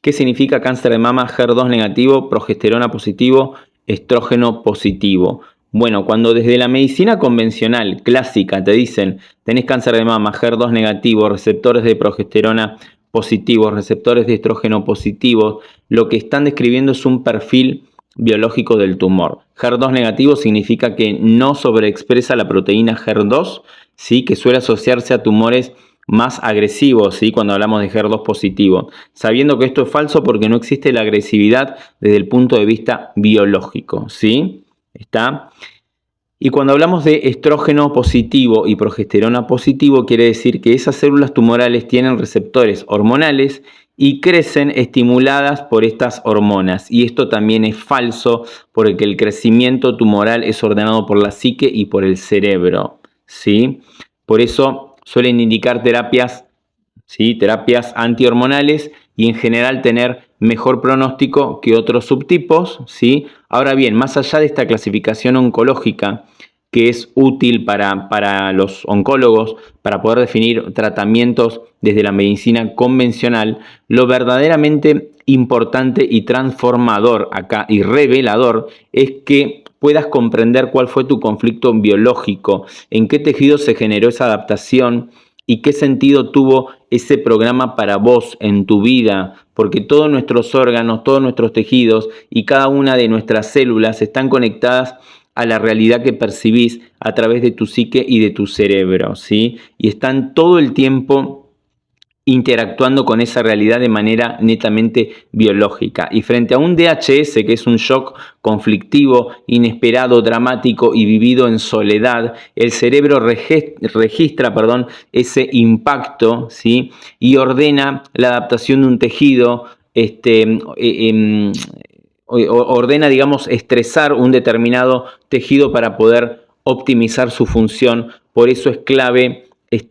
¿Qué significa cáncer de mama? HER2 negativo, progesterona positivo, estrógeno positivo. Bueno, cuando desde la medicina convencional, clásica, te dicen, tenés cáncer de mama, HER2 negativo, receptores de progesterona positivos, receptores de estrógeno positivos, lo que están describiendo es un perfil biológico del tumor. HER2 negativo significa que no sobreexpresa la proteína HER2, ¿sí? Que suele asociarse a tumores más agresivos, ¿sí? Cuando hablamos de HER2 positivo, sabiendo que esto es falso porque no existe la agresividad desde el punto de vista biológico, ¿sí? ¿Está? Y cuando hablamos de estrógeno positivo y progesterona positivo, quiere decir que esas células tumorales tienen receptores hormonales y crecen estimuladas por estas hormonas. Y esto también es falso porque el crecimiento tumoral es ordenado por la psique y por el cerebro, ¿sí? Por eso suelen indicar terapias, ¿sí? Terapias antihormonales y en general tener mejor pronóstico que otros subtipos, ¿sí? Ahora bien, más allá de esta clasificación oncológica que es útil para los oncólogos, para poder definir tratamientos desde la medicina convencional, lo verdaderamente importante y transformador acá y revelador es que puedas comprender cuál fue tu conflicto biológico, en qué tejido se generó esa adaptación y qué sentido tuvo ese programa para vos en tu vida, porque todos nuestros órganos, todos nuestros tejidos y cada una de nuestras células están conectadas a la realidad que percibís a través de tu psique y de tu cerebro, ¿sí? Y están todo el tiempo interactuando con esa realidad de manera netamente biológica. Y frente a un DHS, que es un shock conflictivo, inesperado, dramático y vivido en soledad, el cerebro registra ese impacto, ¿sí? Y ordena la adaptación de un tejido, ordena, digamos, estresar un determinado tejido para poder optimizar su función. Por eso es clave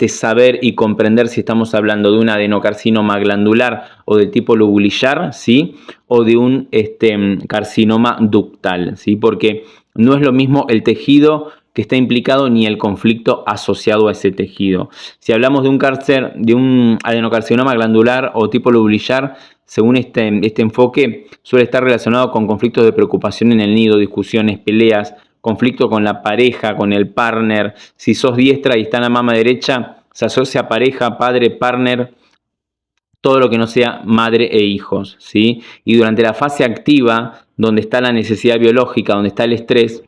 saber y comprender si estamos hablando de un adenocarcinoma glandular o de tipo lobulillar, ¿sí? O de un carcinoma ductal, ¿sí? Porque no es lo mismo el tejido que está implicado ni el conflicto asociado a ese tejido. Si hablamos de un cáncer, de un adenocarcinoma glandular o tipo lobulillar, según este enfoque, suele estar relacionado con conflictos de preocupación en el nido, discusiones, peleas, conflicto con la pareja, con el partner. Si sos diestra y está en la mama derecha, se asocia a pareja, padre, partner, todo lo que no sea madre e hijos, ¿sí? Y durante la fase activa, donde está la necesidad biológica, donde está el estrés,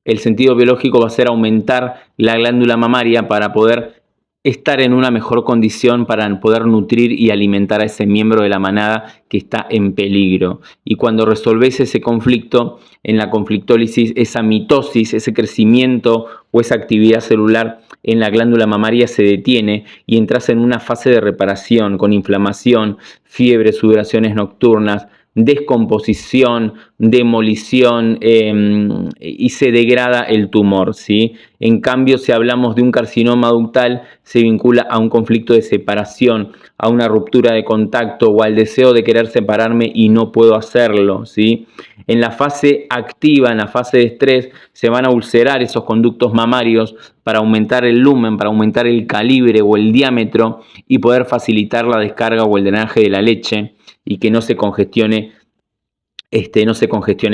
el sentido biológico va a ser aumentar la glándula mamaria para poder estar en una mejor condición para poder nutrir y alimentar a ese miembro de la manada que está en peligro. Y cuando resolves ese conflicto, en la conflictólisis, esa mitosis, ese crecimiento o esa actividad celular en la glándula mamaria se detiene y entras en una fase de reparación con inflamación, fiebre, sudoraciones nocturnas, descomposición, demolición y se degrada el tumor, ¿sí? En cambio, si hablamos de un carcinoma ductal, se vincula a un conflicto de separación, a una ruptura de contacto o al deseo de querer separarme y no puedo hacerlo, ¿sí? En la fase activa, en la fase de estrés, se van a ulcerar esos conductos mamarios para aumentar el lumen, para aumentar el calibre o el diámetro y poder facilitar la descarga o el drenaje de la leche y que no se congestione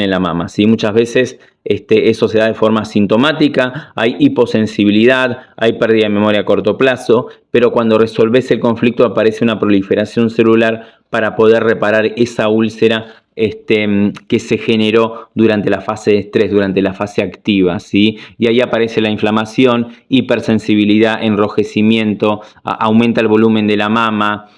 la mama, ¿sí? Muchas veces eso se da de forma sintomática, hay hiposensibilidad, hay pérdida de memoria a corto plazo, pero cuando resolves el conflicto aparece una proliferación celular para poder reparar esa úlcera que se generó durante la fase de estrés, durante la fase activa, ¿sí? Y ahí aparece la inflamación, hipersensibilidad, enrojecimiento, aumenta el volumen de la mama,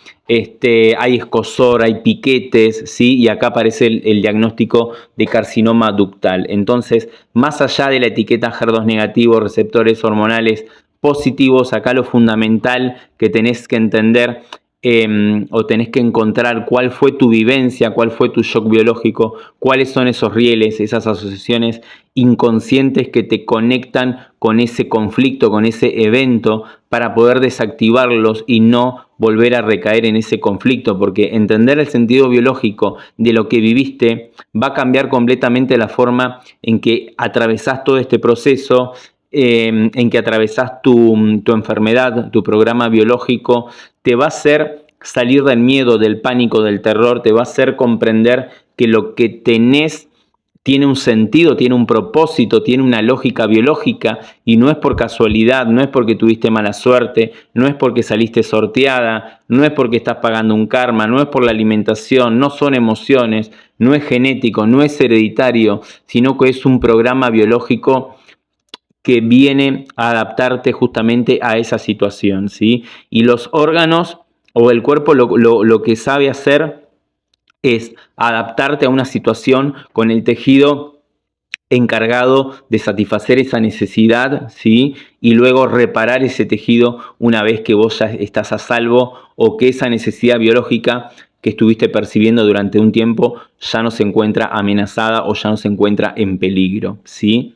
hay escozor, hay piquetes, ¿sí? Y acá aparece el diagnóstico de carcinoma ductal. Entonces, más allá de la etiqueta HER2 negativo, receptores hormonales positivos, acá lo fundamental que tenés que entender o tenés que encontrar cuál fue tu vivencia, cuál fue tu shock biológico, cuáles son esos rieles, esas asociaciones inconscientes que te conectan con ese conflicto, con ese evento, para poder desactivarlos y no volver a recaer en ese conflicto, porque entender el sentido biológico de lo que viviste va a cambiar completamente la forma en que atravesás todo este proceso, en que atravesás tu enfermedad, tu programa biológico, te va a hacer salir del miedo, del pánico, del terror, te va a hacer comprender que lo que tenés tiene un sentido, tiene un propósito, tiene una lógica biológica y no es por casualidad, no es porque tuviste mala suerte, no es porque saliste sorteada, no es porque estás pagando un karma, no es por la alimentación, no son emociones, no es genético, no es hereditario, sino que es un programa biológico que viene a adaptarte justamente a esa situación, ¿sí? Y los órganos o el cuerpo lo que sabe hacer es adaptarte a una situación con el tejido encargado de satisfacer esa necesidad, ¿sí? Y luego reparar ese tejido una vez que vos ya estás a salvo o que esa necesidad biológica que estuviste percibiendo durante un tiempo ya no se encuentra amenazada o ya no se encuentra en peligro, ¿sí?